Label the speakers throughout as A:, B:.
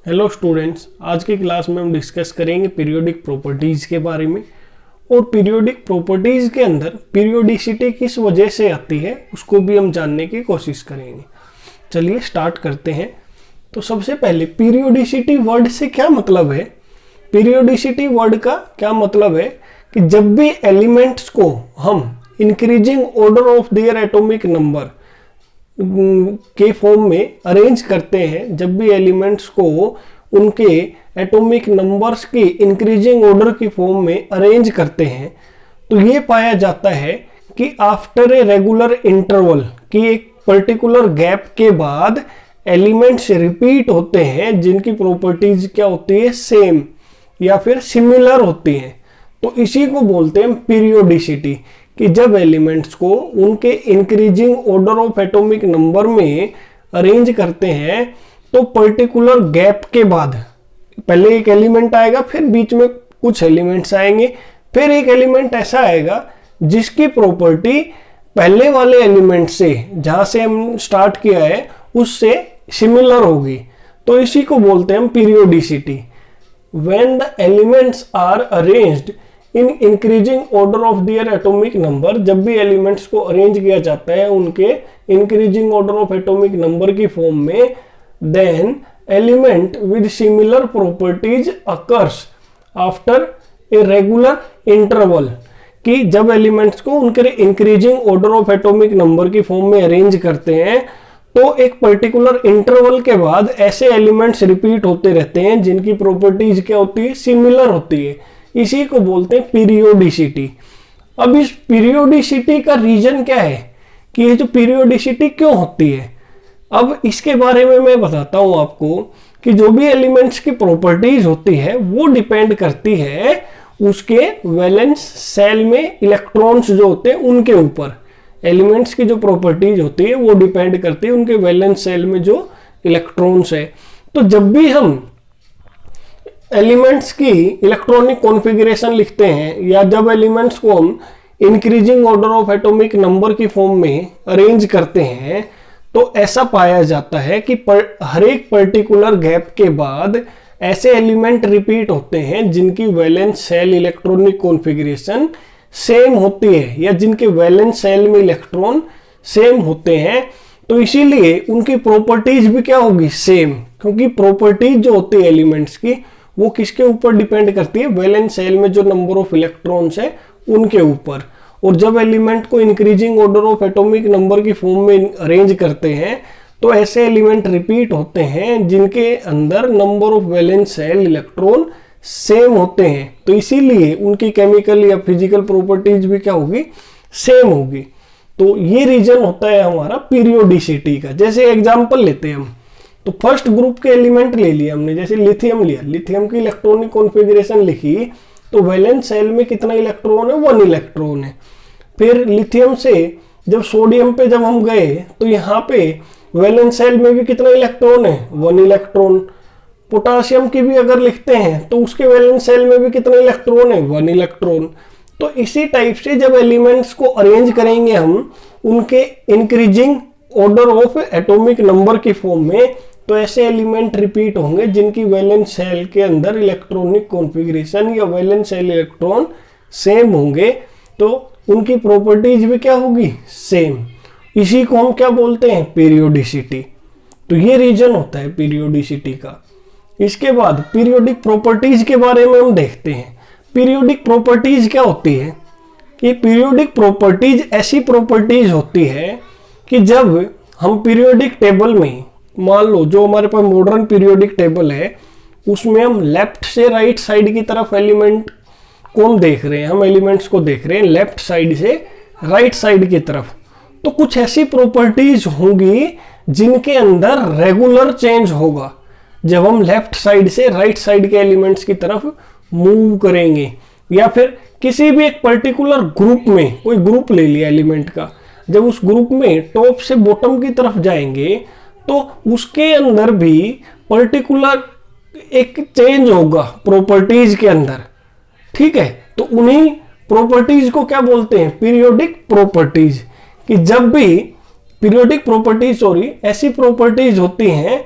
A: Hello students, आज की class में हम डिस्कस करेंगे पीरियोडिक प्रॉपर्टीज के बारे में। और पीरियोडिक प्रॉपर्टीज के अंदर पीरियोडिसिटी किस वजह से आती है उसको भी हम जानने की कोशिश करेंगे। चलिए स्टार्ट करते हैं। तो सबसे पहले पीरियोडिसिटी वर्ड से क्या मतलब है। पीरियोडिसिटी वर्ड का क्या मतलब है कि जब भी एलिमेंट्स को हम increasing order of their atomic number के फॉर्म में अरेंज करते हैं, जब भी एलिमेंट्स को उनके एटॉमिक नंबर्स की इंक्रीजिंग ऑर्डर की फॉर्म में अरेंज करते हैं, तो ये पाया जाता है कि आफ्टर ए रेगुलर इंटरवल कि एक पर्टिकुलर गैप के बाद एलिमेंट्स रिपीट होते हैं जिनकी प्रॉपर्टीज क्या होती है, सेम या फिर सिमिलर होती हैं। तो इसी को बोलते हैं पीरियोडिसिटी, कि जब एलिमेंट्स को उनके increasing order of atomic number में अरेंज करते हैं तो पर्टिकुलर गैप के बाद पहले एक एलिमेंट आएगा, फिर बीच में कुछ एलिमेंट्स आएंगे, फिर एक एलिमेंट ऐसा आएगा जिसकी प्रॉपर्टी पहले वाले एलिमेंट से जहां से हम स्टार्ट किया है उससे सिमिलर होगी। तो इसी को बोलते हैं हम periodicity. When the elements are arranged in increasing order of their atomic number, जब भी एलिमेंट्स को अरेंज किया जाता है उनके increasing order of atomic number की फॉर्म में, then element with similar properties occurs after a regular interval, कि जब एलिमेंट्स को उनके increasing order of atomic number की फॉर्म में अरेंज करते हैं तो एक पर्टिकुलर इंटरवल के बाद ऐसे एलिमेंट्स रिपीट होते रहते हैं जिनकी प्रॉपर्टीज क्या होती है, सिमिलर होती है। इसी को बोलते हैं पीरियोडिसिटी। अब इस पीरियोडिसिटी का रीजन क्या है कि ये जो पीरियोडिसिटी क्यों होती है, अब इसके बारे में मैं बताता हूं आपको कि जो भी एलिमेंट्स की प्रॉपर्टीज होती है वो डिपेंड करती है उसके वैलेंस सेल में इलेक्ट्रॉन्स जो होते हैं उनके ऊपर। एलिमेंट्स की जो प्रॉपर्टीज होती है वो डिपेंड करती है उनके वैलेंस सेल में जो इलेक्ट्रॉन्स है। तो जब भी हम एलिमेंट्स की इलेक्ट्रॉनिक कॉन्फ़िगरेशन लिखते हैं या जब एलिमेंट्स को हम increasing order of atomic number की फॉर्म में अरेंज करते हैं तो ऐसा पाया जाता है कि हर एक पर्टिकुलर गैप के बाद ऐसे एलिमेंट रिपीट होते हैं जिनकी valence shell electronic configuration same होती है या जिनके वैलेंस सेल में इलेक्ट्रॉन सेम होते हैं। तो इसीलिए उनकी प्रॉपर्टीज भी क्या होगी, सेम, क्योंकि प्रॉपर्टीज जो होती है एलिमेंट्स की वो किसके ऊपर डिपेंड करती है, वैलेंस सेल में जो नंबर ऑफ इलेक्ट्रॉन्स है उनके ऊपर। और जब एलिमेंट को increasing order of atomic number की फॉर्म में अरेंज करते हैं तो ऐसे एलिमेंट रिपीट होते हैं जिनके अंदर number of valence shell electron same होते हैं। तो इसीलिए उनकी केमिकल या फिजिकल प्रॉपर्टीज भी क्या होगी, सेम होगी। तो ये रीजन होता है हमारा पीरियोडिसिटी का। जैसे एग्जांपल लेते हैं हम, तो फर्स्ट ग्रुप के एलिमेंट ले लिया हमने, जैसे लिथियम लिया, लिथियम की इलेक्ट्रॉनिक कॉन्फ़िगरेशन लिखी तो वैलेंस सेल में कितना इलेक्ट्रॉन है, 1 इलेक्ट्रॉन है। फिर लिथियम से जब सोडियम पे जब हम गए तो यहाँ पे वैलेंस सेल में भी कितना इलेक्ट्रॉन है, 1 इलेक्ट्रॉन। पोटासियम की भी अगर लिखते हैं तो उसके वैलेंस सेल में भी कितना इलेक्ट्रॉन है, 1 इलेक्ट्रॉन। तो इसी टाइप से जब एलिमेंट्स को अरेंज करेंगे हम उनके increasing order of atomic number की फॉर्म में, तो ऐसे एलिमेंट रिपीट होंगे जिनकी वैलेंस सेल के अंदर इलेक्ट्रॉनिक कॉन्फ़िगरेशन या वैलेंस सेल इलेक्ट्रॉन सेम होंगे, तो उनकी प्रॉपर्टीज भी क्या होगी, सेम। इसी को हम क्या बोलते हैं, पीरियोडिसिटी। तो ये रीजन होता है पीरियोडिसिटी का। इसके बाद पीरियोडिक प्रॉपर्टीज के बारे में हम देखते हैं। पीरियोडिक प्रॉपर्टीज क्या होती है कि पीरियोडिक प्रॉपर्टीज ऐसी प्रॉपर्टीज होती है कि जब हम पीरियोडिक टेबल में, मान लो जो हमारे पास मॉडर्न पीरियोडिक टेबल है उसमें हम लेफ्ट से राइट साइड की तरफ एलिमेंट को हम देख रहे हैं, हम एलिमेंट्स को देख रहे हैं लेफ्ट साइड से राइट साइड की तरफ, तो कुछ ऐसी प्रॉपर्टीज होंगी जिनके अंदर रेगुलर चेंज होगा जब हम लेफ्ट साइड से राइट साइड के एलिमेंट्स की तरफ मूव करेंगे। या फिर किसी भी एक पर्टिकुलर ग्रुप में, कोई ग्रुप ले लिया एलिमेंट का, जब उस ग्रुप में टॉप से बॉटम की तरफ जाएंगे तो उसके अंदर भी पर्टिकुलर एक चेंज होगा प्रॉपर्टीज के अंदर, ठीक है। तो उन्हीं प्रॉपर्टीज को क्या बोलते हैं, पीरियोडिक प्रॉपर्टीज। कि जब भी पीरियोडिक प्रॉपर्टीज ऐसी प्रॉपर्टीज होती हैं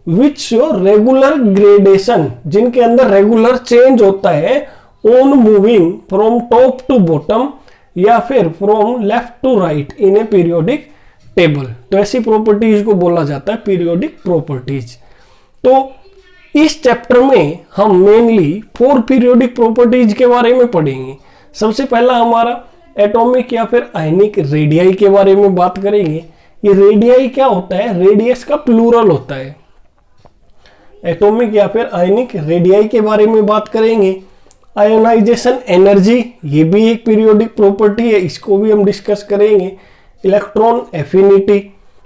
A: विच शो रेगुलर ग्रेडेशन, जिनके अंदर रेगुलर चेंज होता है on moving from top to bottom या फिर from left to right in a periodic table. तो ऐसी प्रॉपर्टीज को बोला जाता है पीरियोडिक प्रॉपर्टीज। तो इस चैप्टर में हम मेनली 4 पीरियोडिक प्रॉपर्टीज के बारे में पढ़ेंगे। सबसे पहला हमारा एटॉमिक या फिर आयनिक रेडियाई के बारे में बात करेंगे। ये रेडियाई क्या होता है? रेडियस का प्लूरल होता है। एटॉमिक या फिर आयनिक रेडियाई के बारे में बात करेंगे। आयोनाइजेशन एनर्जी, ये भी एक पीरियोडिक प्रॉपर्टी है, इसको भी हम डिस्कस करेंगे। इलेक्ट्रॉन एफिनिटी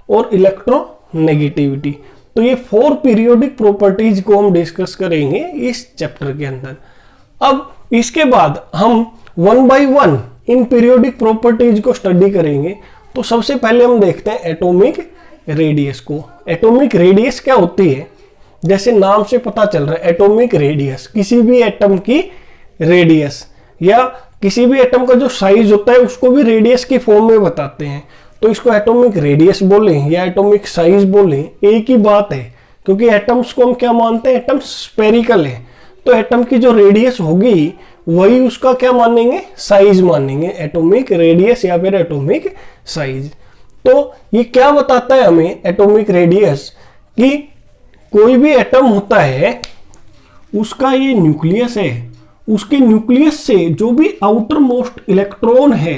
A: और इलेक्ट्रोनेगेटिविटी। तो ये 4 पीरियोडिक प्रॉपर्टीज को हम डिस्कस करेंगे इस चैप्टर के अंदर। अब इसके बाद हम 1 बाय 1 इन पीरियोडिक प्रॉपर्टीज को स्टडी करेंगे। तो सबसे पहले हम देखते हैं एटॉमिक रेडियस को। एटॉमिक रेडियस क्या होती है? जैसे नाम से पता चल रहा है, एटॉमिक रेडियस किसी भी एटम की रेडियस या किसी भी एटम का जो साइज होता है उसको भी रेडियस की फॉर्म में बताते हैं। तो इसको एटॉमिक रेडियस बोले या एटॉमिक साइज बोले, एक ही बात है, क्योंकि एटम्स को हम क्या मानते हैं? एटम स्फेरिकल है। तो एटम की जो रेडियस होगी वही उसका क्या मानेंगे? साइज मानेंगे, एटॉमिक रेडियस या फिर एटॉमिक साइज। तो ये क्या बताता है हमें एटॉमिक रेडियस? कि कोई भी एटम होता है उसका ये न्यूक्लियस है, उसके न्यूक्लियस से जो भी आउटर मोस्ट इलेक्ट्रॉन है,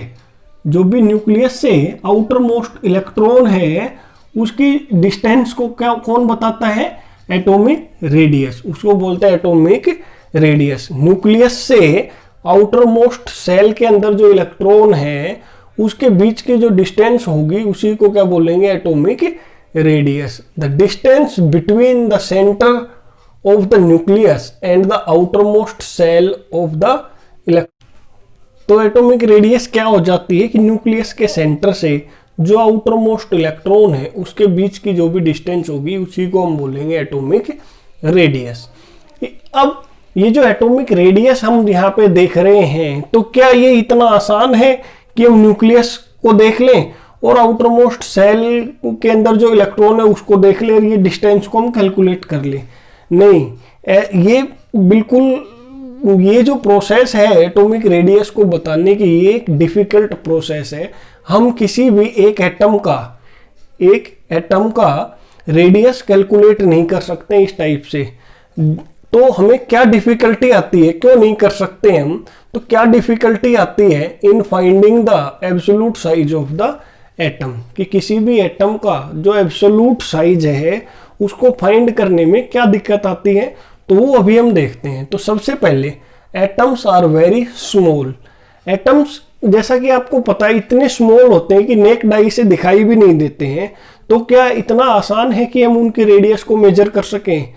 A: जो भी न्यूक्लियस से आउटर मोस्ट इलेक्ट्रॉन है, उसकी डिस्टेंस को क्या कौन बताता है? Atomic radius. उसको बोलते हैं एटॉमिक रेडियस। न्यूक्लियस से आउटर मोस्ट सेल के अंदर जो इलेक्ट्रॉन है उसके बीच की जो डिस्टेंस होगी उसी को क्या बोलेंगे? Atomic radius. The distance between the centre of the nucleus and the outer most shell of the electron. तो एटॉमिक रेडियस क्या हो जाती है कि न्यूक्लियस के सेंटर से जो आउटर मोस्ट इलेक्ट्रॉन है उसके बीच की जो भी डिस्टेंस होगी उसी को हम बोलेंगे एटॉमिक रेडियस। अब ये जो एटॉमिक रेडियस हम यहाँ पे देख रहे हैं, तो क्या ये इतना आसान है कि हम न्यूक्लियस को देख लें और आउटर मोस्ट सेल के अंदर जो इलेक्ट्रॉन है उसको देख लें और ये डिस्टेंस को हम कैलकुलेट कर लें? नहीं, ये बिल्कुल, ये जो प्रोसेस है एटॉमिक रेडियस को बताने की, ये एक डिफिकल्ट प्रोसेस है। हम किसी भी एक एटम का रेडियस कैलकुलेट नहीं कर सकते इस टाइप से। तो हमें क्या डिफिकल्टी आती है, क्यों नहीं कर सकते हम? तो क्या डिफिकल्टी आती है in finding the absolute size of the atom, कि किसी भी एटम का जो एब्सोल्यूट साइज है उसको फाइंड करने में क्या दिक्कत आती है, तो वो अभी हम देखते हैं। तो सबसे पहले atoms are very small. Atoms जैसा कि आपको पता है इतने स्मॉल होते हैं कि नेक्ड आई से दिखाई भी नहीं देते हैं। तो क्या इतना आसान है कि हम उनकी रेडियस को मेजर कर सकें?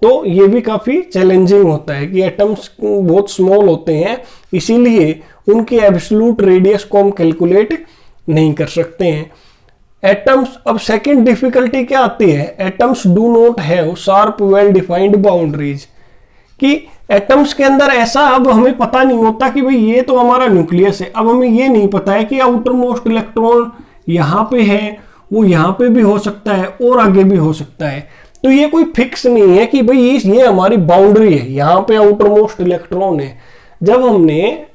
A: तो ये भी काफ़ी चैलेंजिंग होता है कि एटम्स बहुत स्मॉल होते हैं, इसीलिए उनकी एब्सोल्यूट रेडियस को हम कैलकुलेट नहीं कर सकते हैं। एटम्स, अब सेकंड डिफिकल्टी क्या आती है? Atoms do not have sharp well defined boundaries, कि एटम्स के अंदर ऐसा अब हमें पता नहीं होता कि भाई ये तो हमारा न्यूक्लियस है, अब हमें ये नहीं पता है कि आउटर मोस्ट इलेक्ट्रॉन यहाँ पे है, वो यहाँ पे भी हो सकता है और आगे भी हो सकता है। तो ये कोई फिक्स नहीं है कि भाई ये हमारी बाउंड्री है, यहाँ पे आउटर मोस्ट इलेक्ट्रॉन है। जब हमने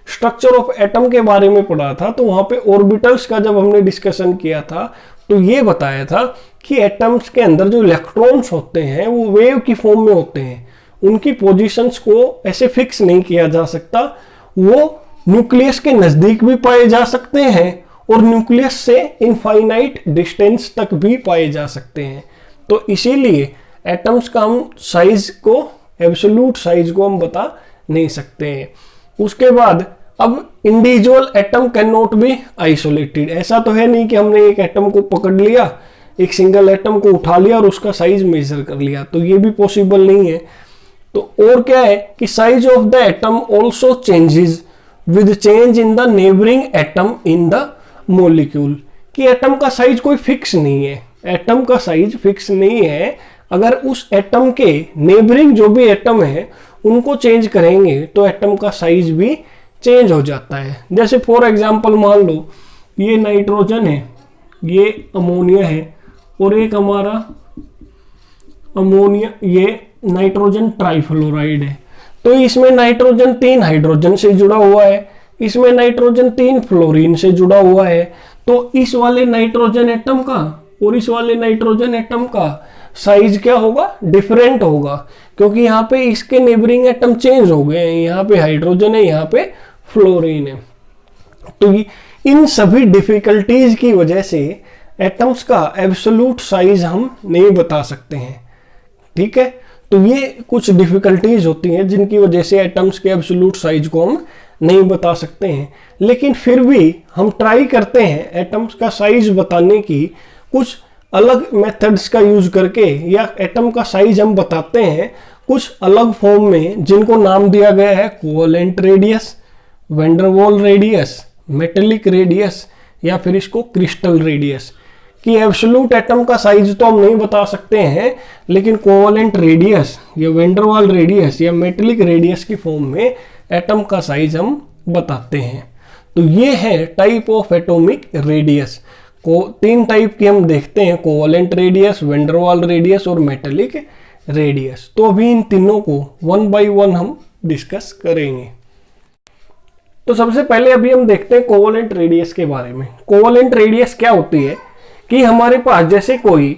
A: स्ट्रक्चर ऑफ एटम के बारे में पढ़ा था तो वहां पे ऑर्बिटल्स का जब हमने डिस्कशन किया था तो ये बताया था कि एटम्स के अंदर जो इलेक्ट्रॉन्स होते हैं वो वेव की फॉर्म में होते हैं, उनकी पोजीशंस को ऐसे फिक्स नहीं किया जा सकता। वो न्यूक्लियस के नजदीक भी पाए जा सकते हैं और न्यूक्लियस से इनफाइनाइट डिस्टेंस तक भी पाए जा सकते हैं। तो इसीलिए एटम्स का हम साइज को, एब्सोल्यूट साइज को हम बता नहीं सकते हैं। उसके बाद अब individual atom can not be isolated. ऐसा तो है नहीं कि हमने एक एटम को पकड़ लिया, एक सिंगल एटम को उठा लिया और उसका साइज मेजर कर लिया, तो ये भी पॉसिबल नहीं है। तो और क्या है कि size of the atom also changes with change in the neighbouring atom in the molecule, कि एटम का साइज कोई फिक्स नहीं है। एटम का साइज फिक्स नहीं है, अगर उस एटम के नेबरिंग जो भी एटम है उनको चेंज करेंगे तो एटम का साइज भी चेंज हो जाता है। जैसे फॉर एग्जांपल मान लो ये नाइट्रोजन है, ये अमोनिया है और एक हमारा अमोनिया, ये नाइट्रोजन ट्राइफ्लोराइड है। तो इसमें नाइट्रोजन 3 हाइड्रोजन से जुड़ा हुआ है, इसमें नाइट्रोजन 3 फ्लोरीन से जुड़ा हुआ है। तो इस वाले नाइट्रोजन एटम का और इस वाले नाइट्रोजन एटम का साइज क्या होगा, डिफरेंट होगा, क्योंकि यहाँ पे इसके नेबरिंग एटम चेंज हो गए हैं, यहाँ पे हाइड्रोजन है, यहाँ पे फ्लोरीन है। तो इन सभी डिफिकल्टीज की वजह से एटम्स का एब्सोल्यूट साइज हम नहीं बता सकते हैं। ठीक है, तो ये कुछ डिफिकल्टीज होती हैं जिनकी वजह से एटम्स के एब्सोल्यूट साइज को हम नहीं बता सकते हैं, लेकिन फिर भी हम ट्राई करते हैं एटम्स का साइज बताने की कुछ अलग मेथड्स का यूज करके, या एटम का साइज हम बताते हैं कुछ अलग फॉर्म में, जिनको नाम दिया गया है कोवेलेंट रेडियस, वैन डर वाल रेडियस, मेटेलिक रेडियस, या फिर इसको क्रिस्टल रेडियस। कि एब्सोल्यूट एटम का साइज तो हम नहीं बता सकते हैं, लेकिन कोवेलेंट रेडियस या वैन डर वाल रेडियस या मेटेलिक रेडियस की फॉर्म में एटम का साइज हम बताते हैं। तो ये है टाइप ऑफ एटॉमिक रेडियस को 3 टाइप के हम देखते हैं, कोवेलेंट रेडियस, वैन डर वाल रेडियस और मेटेलिक रेडियस। तो अभी इन तीनों को 1 बाय 1 हम डिस्कस करेंगे। तो सबसे पहले अभी हम देखते हैं कोवेलेंट रेडियस के बारे में। कोवेलेंट रेडियस क्या होती है कि हमारे पास जैसे कोई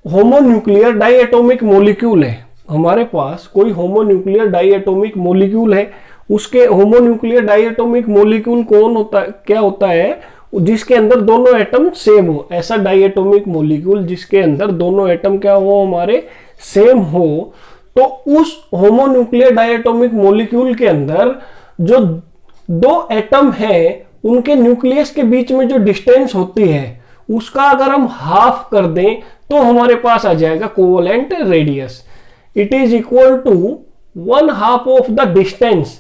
A: होमोन्यूक्लियर डाइएटॉमिक मॉलिक्यूल है, हमारे पास कोई होमोन्यूक्लियर डाइएटॉमिक मॉलिक्यूल है, उसके होमोन्यूक्लियर डाइएटॉमिक मॉलिक्यूल कौन होता है, क्या होता है, जिसके अंदर दोनों एटम सेम हो। ऐसा डाइएटॉमिक मॉलिक्यूल जिसके अंदर दोनों एटम क्या हो, हमारे सेम हो। तो उस होमोन्यूक्लियर डाइएटॉमिक मॉलिक्यूल के अंदर जो 2 एटम है, उनके न्यूक्लियस के बीच में जो डिस्टेंस होती है, उसका अगर हम हाफ कर दें तो हमारे पास आ जाएगा covalent radius. It is equal to 1/2 of the distance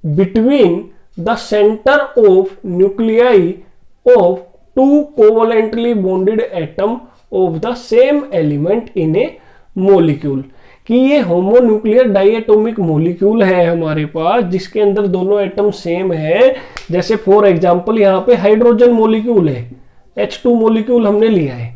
A: between the centre of nuclei of 2 covalently bonded atom of the same element in a molecule. कि ये होमोन्यूक्लियर डाइएटॉमिक मॉलिक्यूल है हमारे पास, जिसके अंदर दोनों एटम सेम है। जैसे फॉर एग्जांपल यहाँ पे हाइड्रोजन मॉलिक्यूल है, H2 मॉलिक्यूल हमने लिया है।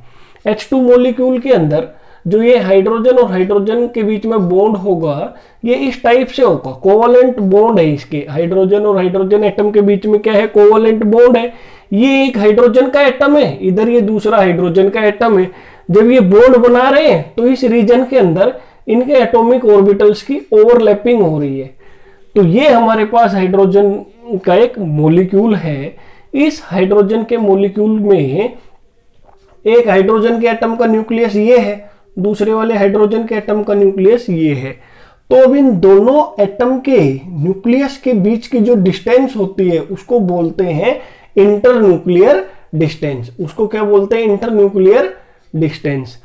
A: H2 मॉलिक्यूल के अंदर जो ये हाइड्रोजन और हाइड्रोजन के बीच में बॉन्ड होगा, ये इस टाइप से होगा, कोवेलेंट बॉन्ड है इसके। हाइड्रोजन और हाइड्रोजन एटम के बीच में क्या है, कोवेलेंट बॉन्ड है। ये एक हाइड्रोजन का एटम है, इधर ये दूसरा हाइड्रोजन का एटम है। जब ये बॉन्ड बना रहे हैं तो इस रीजन के अंदर इनके एटॉमिक ऑर्बिटल्स की ओवरलैपिंग हो रही है। तो ये हमारे पास हाइड्रोजन का एक मॉलिक्यूल है। इस हाइड्रोजन के मॉलिक्यूल में एक हाइड्रोजन के एटम का न्यूक्लियस ये है, दूसरे वाले हाइड्रोजन के एटम का न्यूक्लियस ये है। तो अब इन दोनों एटम के न्यूक्लियस के बीच की जो डिस्टेंस होती है उसको बोलते हैं इंटरन्यूक्लियर डिस्टेंस। उसको क्या बोलते हैं, इंटरन्यूक्लियर डिस्टेंस।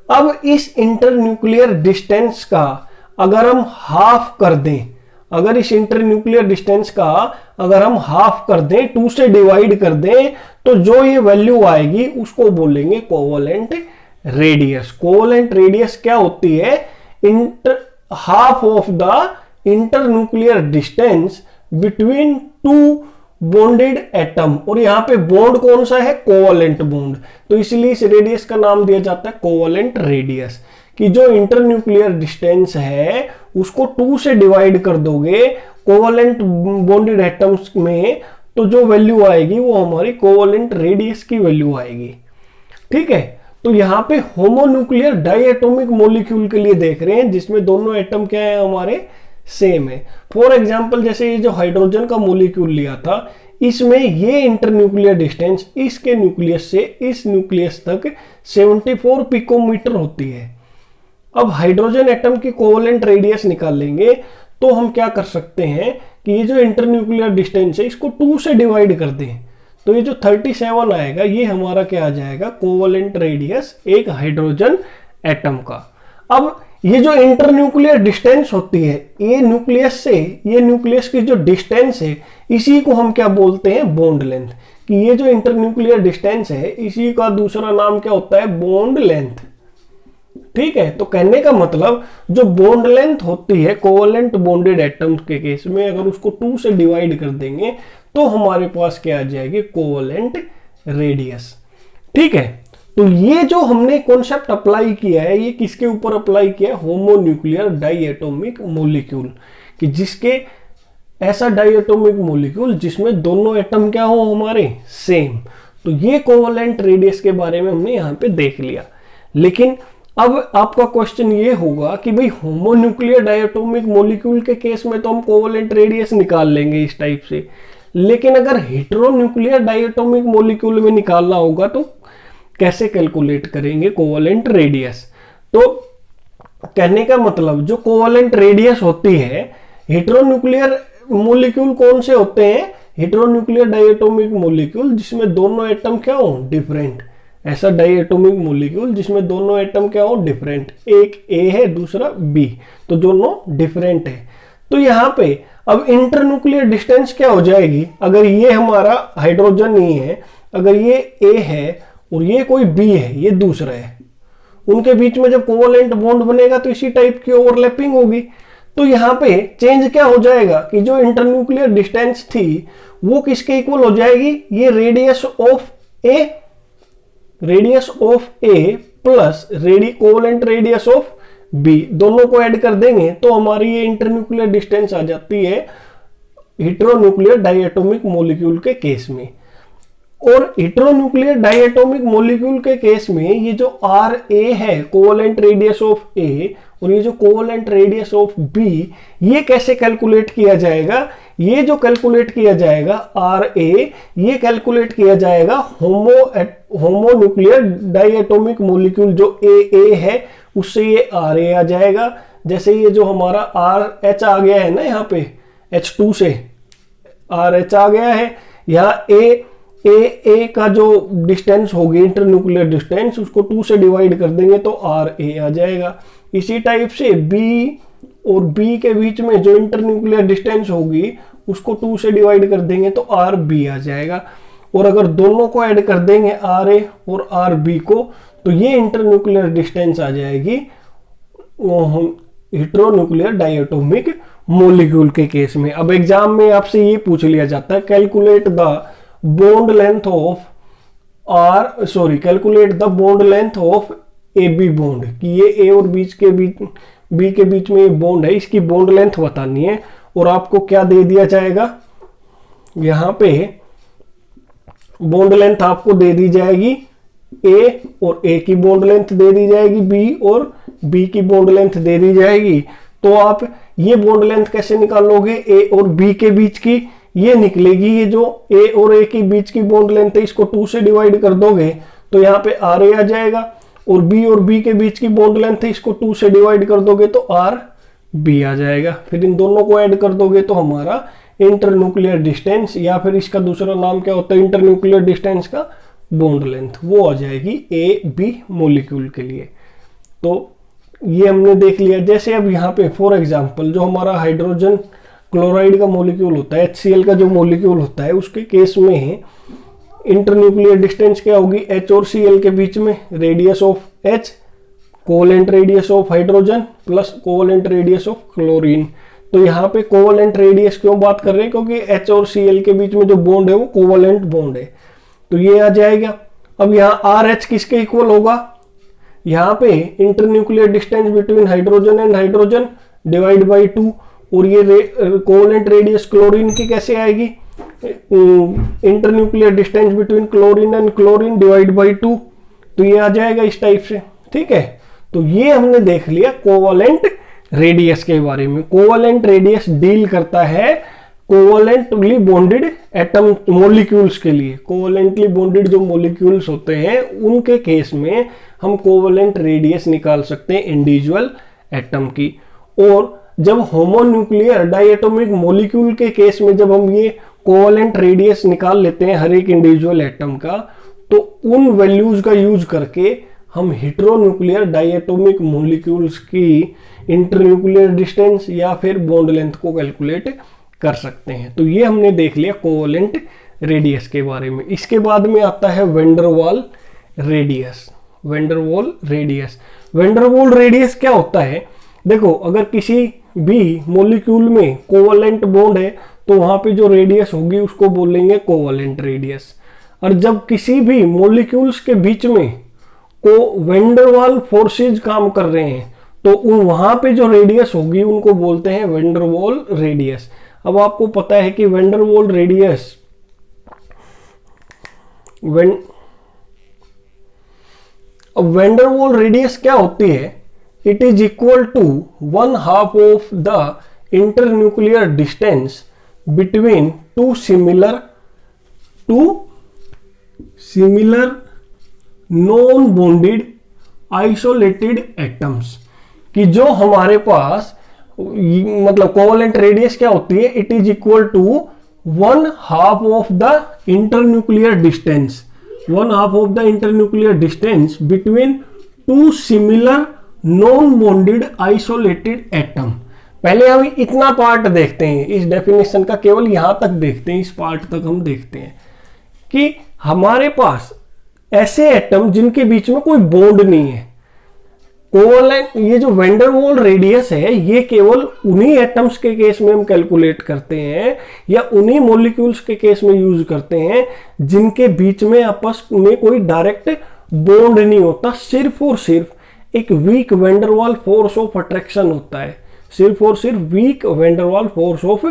A: अब इस इंटरन्यूक्लियर डिस्टेंस का अगर हम हाफ कर दें, अगर इस इंटरन्यूक्लियर डिस्टेंस का अगर हम हाफ कर दें, 2 से डिवाइड कर दें, तो जो ये वैल्यू आएगी उसको बोलेंगे कोवेलेंट रेडियस। कोवेलेंट रेडियस क्या होती है, half of the internuclear distance between 2 bonded atom. और यहाँ पे बॉन्ड कौन सा है, कोवेलेंट बॉन्ड। तो इसलिए इस रेडियस का नाम दिया जाता है कोवेलेंट रेडियस। कि जो इंटरन्यूक्लियर डिस्टेंस है उसको 2 से डिवाइड कर दोगे कोवेलेंट बॉन्डेड एटम्स में, तो जो वैल्यू आएगी वो हमारी कोवेलेंट रेडियस की वैल्यू आएगी। ठीक है, तो यहाँ पे होमोन्यूक्लियर डाइएटॉमिक मॉलिक्यूल के लिए देख रहे हैं जिसमें दोनों एटम क्या है, हमारे सेम है। फॉर एग्जांपल जैसे ये जो हाइड्रोजन का मॉलिक्यूल लिया था, इसमें ये इंटरन्यूक्लियर डिस्टेंस इसके न्यूक्लियस से इस न्यूक्लियस तक 74 पिकोमीटर होती है। अब हाइड्रोजन एटम की कोवेलेंट रेडियस निकालेंगे तो हम क्या कर सकते हैं कि ये जो इंटरन्यूक्लियर डिस्टेंस है इसको 2 से डिवाइड कर दें, तो ये जो 37 आएगा ये हमारा क्या आ जाएगा, कोवेलेंट रेडियस एक हाइड्रोजन एटम का। अब ये जो इंटरन्यूक्लियर डिस्टेंस होती है, ये न्यूक्लियस से ये न्यूक्लियस की जो डिस्टेंस है, इसी को हम क्या बोलते हैं, बॉन्ड लेंथ। कि ये जो इंटरन्यूक्लियर डिस्टेंस है इसी का दूसरा नाम क्या होता है, बॉन्ड लेंथ। ठीक है, तो कहने का मतलब जो बॉन्ड लेंथ होती है कोवेलेंट बॉन्डेड एटम्स के केस में, अगर उसको 2 से डिवाइड कर देंगे तो हमारे पास क्या आ जाएगी, कोवेलेंट रेडियस। ठीक है, तो ये जो हमने कॉन्सेप्ट अप्लाई किया है, ये किसके ऊपर अप्लाई किया है? होमोन्यूक्लियर डाइएटॉमिक मॉलिक्यूल, कि जिसके ऐसा डाइएटॉमिक मॉलिक्यूल जिसमें दोनों एटम क्या हो हमारे सेम। तो ये कोवलेंट रेडियस के बारे में हमने यहाँ पे देख लिया। लेकिन अब आपका क्वेश्चन ये होगा कि भाई होमोन्यूक्लियर डायटोमिक मॉलिक्यूल के केस में तो हम कोवलेंट रेडियस निकाल लेंगे इस टाइप से, लेकिन अगर हेटेरोन्यूक्लियर डायटोमिक मॉलिक्यूल में निकालना होगा तो कैसे कैलकुलेट करेंगे कोवलेंट रेडियस? तो कहने का मतलब जो कोवलेंट रेडियस होती है, हेटेरोन्यूक्लियर मॉलिक्यूल कौन से होते हैं? हेटेरोन्यूक्लियर डायटोमिक मॉलिक्यूल जिसमें दोनों एटम क्या हो डिफरेंट। ऐसा डाइएटोमिक मॉलिक्यूल जिसमें दोनों एटम क्या हो डिफरेंट, एक ए है दूसरा बी, तो दोनों डिफरेंट है। तो यहाँ पे अब इंटरन्यूक्लियर डिस्टेंस क्या हो जाएगी? अगर ये हमारा हाइड्रोजन नहीं है, अगर ये ए है और ये कोई बी है, ये दूसरा है, उनके बीच में जब कोवलेंट बॉन्ड बनेगा तो इसी टाइप की ओवरलैपिंग होगी। तो यहाँ पे चेंज क्या हो जाएगा कि जो इंटरन्यूक्लियर डिस्टेंस थी वो किसके इक्वल हो जाएगी? ये radius of A plus covalent radius of B, दोनों को ऐड कर देंगे तो हमारी ये इंटरन्यूक्लियर डिस्टेंस आ जाती है हेटेरोन्यूक्लियर डायटोमिक मॉलिक्यूल के केस में। और हेटेरोन्यूक्लियर डायटोमिक मॉलिक्यूल के केस में ये जो आर ए है कोवलेंट रेडियस ऑफ ए और ये जो कोवलेंट रेडियस ऑफ बी, ये कैसे कैलकुलेट किया जाएगा? ये जो कैलकुलेट किया जाएगा आर ए, ये कैलकुलेट किया जाएगा होमोन्यूक्लियर डायटोमिक मॉलिक्यूल जो ए है उससे ये आर ए आ जाएगा। जैसे ये जो हमारा आर एच आ गया है ना, यहाँ पे H2 से आर एच आ गया है, यहाँ ए का जो डिस्टेंस होगी इंटरन्यूक्लियर डिस्टेंस, उसको 2 से डिवाइड कर देंगे तो आर ए आ जाएगा। इसी टाइप से बी और बी के बीच में जो इंटरन्यूक्लियर डिस्टेंस होगी उसको 2 से डिवाइड कर देंगे तो आर बी आ जाएगा। और अगर दोनों को ऐड कर देंगे आर ए और आर बी को, तो ये इंटरन्यूक्लियर डिस्टेंस आ जाएगी हेटेरोन्यूक्लियर डायटोमिक मॉलिक्यूल के केस में। अब एग्जाम में आपसे ये पूछ लिया जाता है calculate the bond length of A B bond, कि ये ए और बी के बीच में ये बॉन्ड है, इसकी बॉन्ड लेंथ बतानी है। और आपको क्या दे दिया जाएगा? यहां पे बॉन्ड लेंथ आपको दे दी जाएगी ए, और ए की बॉन्ड लेंथ दे दी जाएगी बी, और बी की बॉन्ड लेंथ दे दी जाएगी। तो आप ये बॉन्ड लेंथ कैसे निकालोगे? ए और बी के बीच की ये निकलेगी, ये जो ए और ए के बीच की बॉन्ड लेंथ है इसको 2 से डिवाइड कर दोगे तो यहाँ पे आर ए आ जाएगा, और बी के बीच की बॉन्ड लेंथ है इसको 2 से डिवाइड कर दोगे तो आर बी आ जाएगा। फिर इन दोनों को ऐड कर दोगे तो हमारा इंटरन्यूक्लियर डिस्टेंस, या फिर इसका दूसरा नाम क्या होता है इंटरन्यूक्लियर डिस्टेंस का, बॉन्ड लेंथ, वो आ जाएगी ए बी मॉलिक्यूल के लिए। तो ये हमने देख लिया। जैसे अब यहाँ पे फॉर एग्जांपल जो हमारा हाइड्रोजन क्लोराइड का मॉलिक्यूल होता है, HCl का जो मॉलिक्यूल होता है, उसके केस में इंटरन्यूक्लियर डिस्टेंस क्या होगी? H और Cl के बीच में radius of H, covalent radius of hydrogen plus covalent radius of chlorine. तो यहाँ पे कोवलेंट रेडियस क्यों बात कर रहे हैं? क्योंकि H और Cl के बीच में जो बॉन्ड है वो कोवलेंट बॉन्ड है, तो ये आ जाएगा। अब यहाँ RH किसके इक्वल होगा? यहाँ पे internuclear distance between hydrogen and hydrogen divide by 2, और ये कोवलेंट रेडियस क्लोरीन की कैसे आएगी? Internuclear distance between chlorine and chlorine divide by 2, तो ये आ जाएगा इस टाइप से। ठीक है, तो ये हमने देख लिया कोवलेंट रेडियस के बारे में। कोवलेंट रेडियस डील करता है कोवलेंटली बॉन्डेड एटम मॉलिक्यूल्स के लिए। कोवलेंटली बॉन्डेड जो मॉलिक्यूल्स होते हैं उनके केस में हम कोवलेंट रेडियस निकाल सकते हैं इंडिविजुअल एटम की। और जब होमोन्यूक्लियर डायटोमिक मॉलिक्यूल के केस में जब हम ये कोवलेंट रेडियस निकाल लेते हैं हर एक इंडिविजुअल एटम का, तो उन वैल्यूज का यूज करके हम हेटेरोन्यूक्लियर डायटोमिक मॉलिक्यूल्स की इंटरन्यूक्लियर डिस्टेंस या फिर बॉन्ड लेंथ को कैलकुलेट कर सकते हैं। तो ये हमने देख लिया कोवलेंट रेडियस के बारे में। इसके बाद में आता है वेंडरवाल रेडियस। वेंडरवाल रेडियस क्या होता है? देखो, अगर किसी भी मॉलिक्यूल में कोवलेंट बॉन्ड है तो वहां पे जो रेडियस होगी उसको बोलेंगे कोवलेंट रेडियस। और जब किसी भी मॉलिक्यूल्स के बीच में को वेंडरवाल फोर्सेज काम कर रहे हैं, तो उन वहां पे जो रेडियस होगी उनको बोलते हैं वेंडरवॉल रेडियस। अब आपको पता है कि वेंडरवॉल रेडियस वेंडरवॉल रेडियस क्या होती है? It is equal to 1/2 of the internuclear distance between two similar non bonded isolated atoms. कि जो हमारे पास मतलब कोवलेंट रेडियस क्या होती है? It is equal to 1/2 of the internuclear distance, 1/2 of the internuclear distance between two similar non bonded isolated atom. पहले हम इतना पार्ट देखते हैं, इस डेफिनेशन का केवल यहां तक देखते हैं, इस पार्ट तक हम देखते हैं कि हमारे पास ऐसे एटम जिनके बीच में कोई बॉन्ड नहीं है। कोवलेंट, ये जो वेंडरवॉल रेडियस है ये केवल उन्हीं एटम्स के केस में हम कैलकुलेट करते हैं या उन्हीं मॉलिक्यूल्स के केस में यूज करते हैं जिनके बीच में आपस में कोई डायरेक्ट बॉन्ड नहीं होता। सिर्फ और सिर्फ एक weak van der Waals force of attraction होता है, सिर्फ और सिर्फ weak van der Waals force of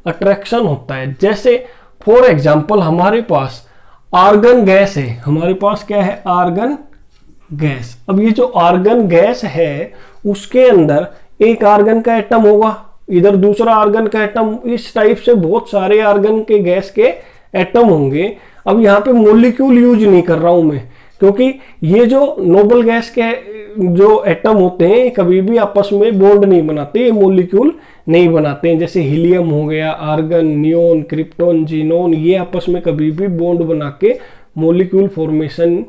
A: attraction होता है। जैसे फॉर एग्जांपल हमारे पास आर्गन गैस है, हमारे पास क्या है? Argon gas. अब ये जो आर्गन गैस है उसके अंदर एक आर्गन का एटम होगा, इधर दूसरा आर्गन का एटम, इस टाइप से बहुत सारे आर्गन के गैस के एटम होंगे। अब यहाँ पे मॉलिक्यूल यूज नहीं कर रहा हूं मैं, क्योंकि ये जो नोबल गैस के जो एटम होते हैं कभी भी आपस में बॉन्ड नहीं बनाते, ये मॉलिक्यूल नहीं बनाते हैं। जैसे हीलियम हो गया, आर्गन, नियोन, क्रिप्टॉन, जीनोन, ये आपस में कभी भी बॉन्ड बना के मॉलिक्यूल फॉर्मेशन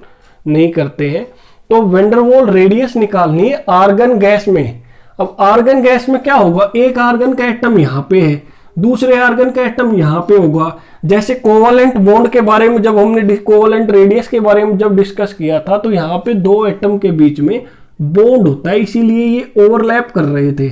A: नहीं करते हैं। तो वेंडरवॉल रेडियस निकालनी है आर्गन गैस में। अब आर्गन गैस में क्या होगा? एक आर्गन का एटम यहाँ पे है, दूसरे आर्गन का एटम यहाँ पे होगा। जैसे कोवलेंट बॉन्ड के बारे में जब हमने कोवलेंट रेडियस के बारे में जब डिस्कस किया था तो यहाँ पे दो एटम के बीच में बॉन्ड होता है, इसीलिए ये ओवरलैप कर रहे थे।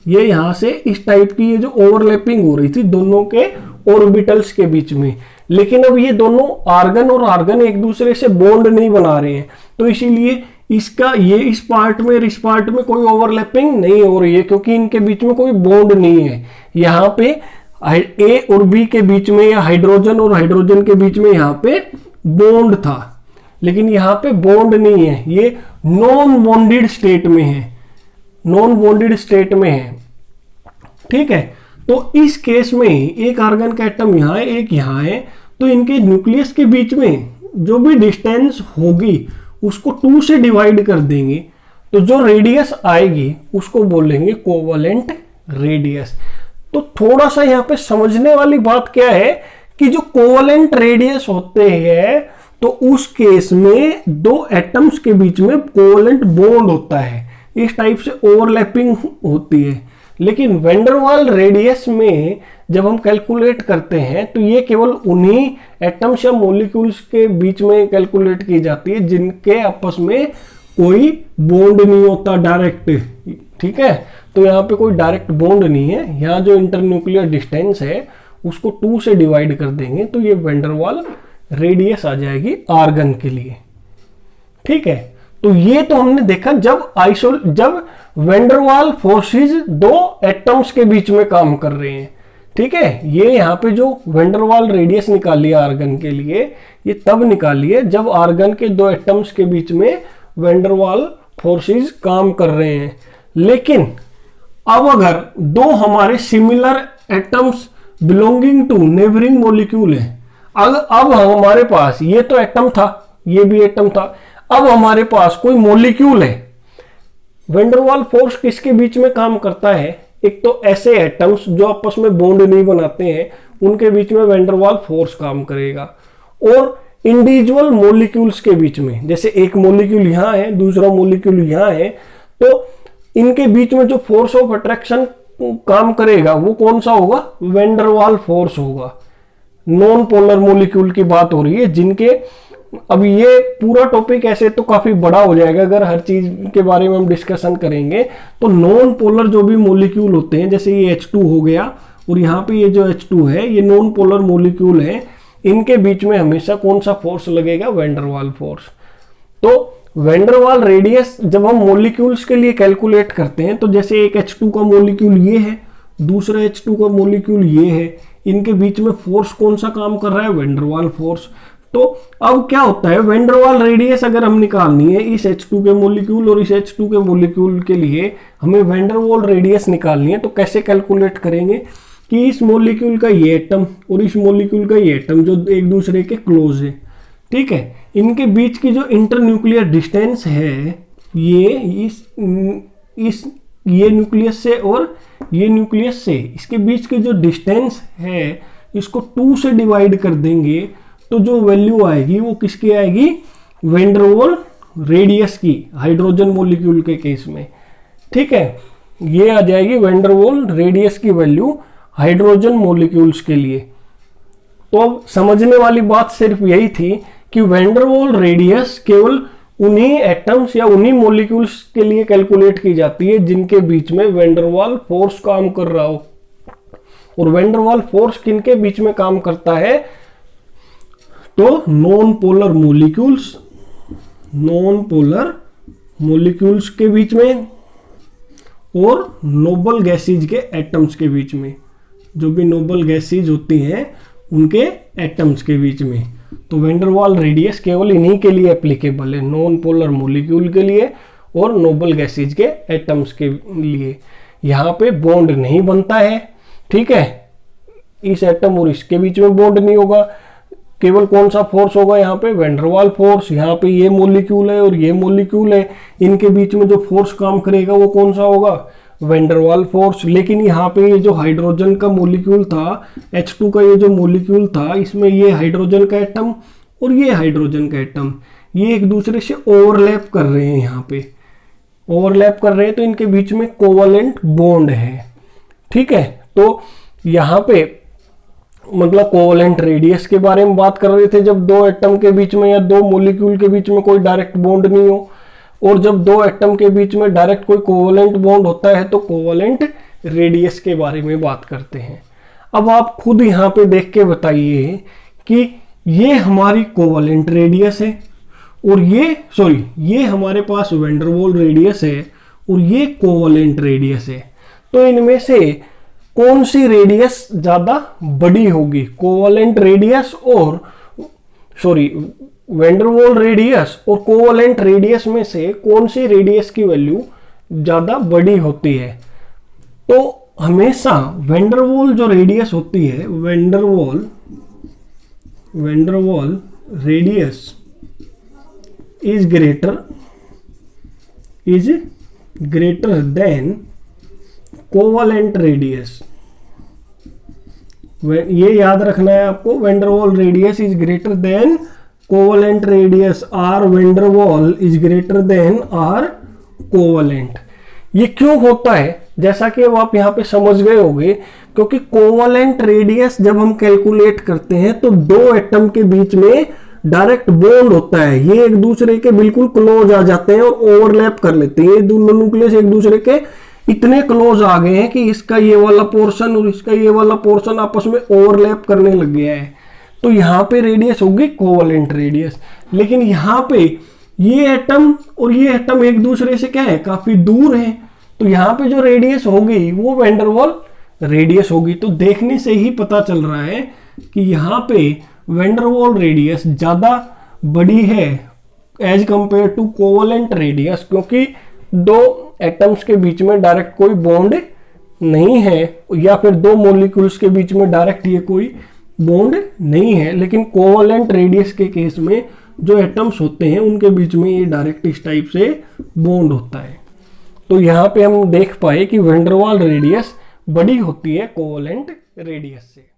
A: ये यहाँ से इस टाइप की ये जो ओवरलैपिंग हो रही थी दोनों के ऑर्बिटल्स के बीच में। लेकिन अब ये दोनों आर्गन और आर्गन एक दूसरे से बॉन्ड नहीं बना रहे हैं, तो इसीलिए इसका ये इस पार्ट में और इस पार्ट में कोई ओवरलैपिंग नहीं हो रही है, क्योंकि इनके बीच में कोई बॉन्ड नहीं है। यहाँ पे ए और बी के बीच में या हाइड्रोजन और हाइड्रोजन के बीच में यहाँ पे बॉन्ड था, लेकिन यहाँ पे बॉन्ड नहीं है, ये नॉन बॉन्डेड स्टेट में है, नॉन बॉन्डेड स्टेट में है। ठीक है, तो इस केस में एक आर्गन का एटम यहाँ है, एक यहाँ है, तो इनके न्यूक्लियस के बीच में जो भी डिस्टेंस होगी उसको 2 से डिवाइड कर देंगे, तो जो रेडियस आएगी उसको बोलेंगे कोवलेंट रेडियस। तो थोड़ा सा यहाँ पे समझने वाली बात क्या है कि जो कोवलेंट रेडियस होते हैं तो उस केस में दो एटम्स के बीच में कोवलेंट बॉन्ड होता है, इस टाइप से ओवरलैपिंग होती है। लेकिन वेंडरवाल रेडियस में जब हम कैलकुलेट करते हैं तो ये केवल उन्हीं एटम्स या मॉलिक्यूल्स के बीच में कैलकुलेट की जाती है जिनके आपस में कोई बॉन्ड नहीं होता डायरेक्ट। ठीक है, तो यहाँ पे कोई डायरेक्ट बॉन्ड नहीं है, यहाँ जो इंटरन्यूक्लियर डिस्टेंस है उसको 2 से डिवाइड कर देंगे तो ये वेंडरवाल रेडियस आ जाएगी आर्गन के लिए। ठीक है, तो ये तो हमने देखा जब वेंडरवाल फोर्सेस दो एटम्स के बीच में काम कर रहे हैं। ठीक है, ये यहाँ पे जो वेंडरवाल रेडियस निकाली है आर्गन के लिए, ये तब निकाली है जब आर्गन के दो एटम्स के बीच में वेंडरवाल फोर्सेस काम कर रहे हैं। लेकिन अब अगर दो हमारे similar atoms belonging to neighbouring molecule है, अब हमारे पास ये तो एटम था, ये भी एटम था, अब हमारे पास कोई मॉलिक्यूल है, वेंडरवाल फोर्स किसके बीच में काम करता है? एक तो ऐसे एटम्स जो आपस में बॉन्ड नहीं बनाते हैं उनके बीच में वेंडरवाल फोर्स काम करेगा, और इंडिविजुअल मॉलिक्यूल्स के बीच में, जैसे एक मॉलिक्यूल यहां है दूसरा मॉलिक्यूल यहां है, तो इनके बीच में जो फोर्स ऑफ अट्रैक्शन काम करेगा वो कौन सा होगा? वेंडरवाल फोर्स होगा। नॉन पोलर मॉलिक्यूल की बात हो रही है जिनके, अब ये पूरा टॉपिक ऐसे तो काफी बड़ा हो जाएगा अगर हर चीज के बारे में हम डिस्कशन करेंगे। तो नॉन पोलर जो भी मॉलिक्यूल होते हैं, जैसे ये H2 हो गया और यहाँ पे ये जो H2 है, ये नॉन पोलर मॉलिक्यूल है, इनके बीच में हमेशा कौन सा फोर्स लगेगा? Van der Waals force. तो वैंडरवाल रेडियस जब हम मॉलिक्यूल्स के लिए कैलकुलेट करते हैं, तो जैसे एक H2 का मॉलिक्यूल ये है, दूसरा H2 का मॉलिक्यूल ये है, इनके बीच में फोर्स कौन सा काम कर रहा है? वैंडरवाल फोर्स। तो अब क्या होता है, वैंडरवाल रेडियस अगर हम निकालनी है इस H2 के मॉलिक्यूल और इस H2 के मॉलिक्यूल के लिए हमें वैंडरवाल रेडियस निकालनी है, तो कैसे कैलकुलेट करेंगे कि इस मॉलिक्यूल का ये एटम और इस मॉलिक्यूल का ये एटम जो एक दूसरे के क्लोज है, ठीक है, इनके बीच की जो इंटरन्यूक्लियर डिस्टेंस है, ये ये न्यूक्लियस से और ये न्यूक्लियस से इसके बीच की जो डिस्टेंस है इसको 2 से डिवाइड कर देंगे, तो जो वैल्यू आएगी वो किसकी आएगी? वैंडरवाल रेडियस की, हाइड्रोजन मॉलिक्यूल के केस में, ठीक है, ये आ जाएगी वैंडरवाल रेडियस की वैल्यू हाइड्रोजन मॉलिक्यूल्स के लिए। तो अब समझने वाली बात सिर्फ यही थी कि वैंडरवाल रेडियस केवल उन्हीं एटम्स या उन्हीं मॉलिक्यूल्स के लिए कैलकुलेट की जाती है जिनके बीच में वैंडरवाल फोर्स काम कर रहा हो। और वैंडरवाल फोर्स किनके बीच में काम करता है? तो नॉन पोलर मॉलिक्यूल्स के बीच में और नोबल गैसेज के एटम्स के बीच में, जो भी नोबल गैसेज होती हैं उनके एटम्स के बीच में। तो वैंडरवाल रेडियस केवल इन्हीं के लिए एप्लीकेबल है, नॉन पोलर मॉलिक्यूल के लिए और नोबल गैसेज के एटम्स के लिए। यहाँ पे बॉन्ड नहीं बनता है, ठीक है, इस एटम और इसके बीच में बॉन्ड नहीं होगा। केवल कौन सा फोर्स होगा यहाँ पे? वैंडरवाल फोर्स। यहाँ पे ये मॉलिक्यूल है और ये मॉलिक्यूल है, इनके बीच में जो फोर्स काम करेगा वो कौन सा होगा? वैंडरवाल फोर्स। लेकिन यहाँ पे ये जो हाइड्रोजन का मॉलिक्यूल था, H2 का ये जो मॉलिक्यूल था, इसमें ये हाइड्रोजन का एटम और ये हाइड्रोजन का एटम ये एक दूसरे से ओवरलैप कर रहे हैं। यहाँ पे ओवरलैप कर रहे हैं तो इनके बीच में कोवलेंट बॉन्ड है, ठीक है। तो यहाँ पे मतलब कोवलेंट रेडियस के बारे में बात कर रहे थे, जब दो एटम के बीच में या दो मॉलिक्यूल के बीच में कोई डायरेक्ट बॉन्ड नहीं हो, और जब दो एटम के बीच में डायरेक्ट कोई कोवलेंट बॉन्ड होता है तो कोवलेंट रेडियस के बारे में बात करते हैं। अब आप खुद यहाँ पे देख के बताइए कि ये हमारी कोवलेंट रेडियस है और ये हमारे पास वैंडरवाल रेडियस है और ये कोवलेंट रेडियस है, तो इनमें से कौन सी रेडियस ज्यादा बड़ी होगी? कोवलेंट रेडियस और वैंडरवाल रेडियस और कोवलेंट रेडियस में से कौन सी रेडियस की वैल्यू ज्यादा बड़ी होती है? तो हमेशा वैंडरवाल जो रेडियस होती है, van der Waals radius is greater than covalent radius. ये याद रखना है आपको, van der Waals radius is greater than covalent radius, R van der Waals is greater than R covalent. ये क्यों होता है? जैसा कि अब आप यहाँ पे समझ गए होंगे, क्योंकि कोवलेंट रेडियस जब हम कैलकुलेट करते हैं तो दो एटम के बीच में डायरेक्ट बॉन्ड होता है, ये एक दूसरे के बिल्कुल क्लोज आ जाते हैं और ओवरलैप कर लेते हैं। ये दोनों न्यूक्लियस एक दूसरे के इतने क्लोज आ गए हैं कि इसका ये वाला पोर्शन और इसका ये वाला पोर्शन आपस में ओवरलैप करने लग गया है, तो यहाँ पे रेडियस होगी कोवलेंट रेडियस। लेकिन यहाँ पे ये एटम और ये एटम एक दूसरे से क्या है? काफी दूर है, तो यहाँ पे जो रेडियस होगी वो वैंडरवाल रेडियस होगी। तो देखने से ही पता चल रहा है कि यहाँ पे वैंडरवाल रेडियस ज्यादा बड़ी है as compare to covalent radius, क्योंकि दो एटम्स के बीच में डायरेक्ट कोई बॉन्ड नहीं है, या फिर दो मॉलिक्यूल्स के बीच में डायरेक्ट ये कोई बॉन्ड नहीं है। लेकिन कोवलेंट रेडियस के केस में जो एटम्स होते हैं उनके बीच में ये डायरेक्ट इस टाइप से बॉन्ड होता है। तो यहाँ पे हम देख पाए कि वैंडरवाल रेडियस बड़ी होती है कोवलेंट रेडियस से।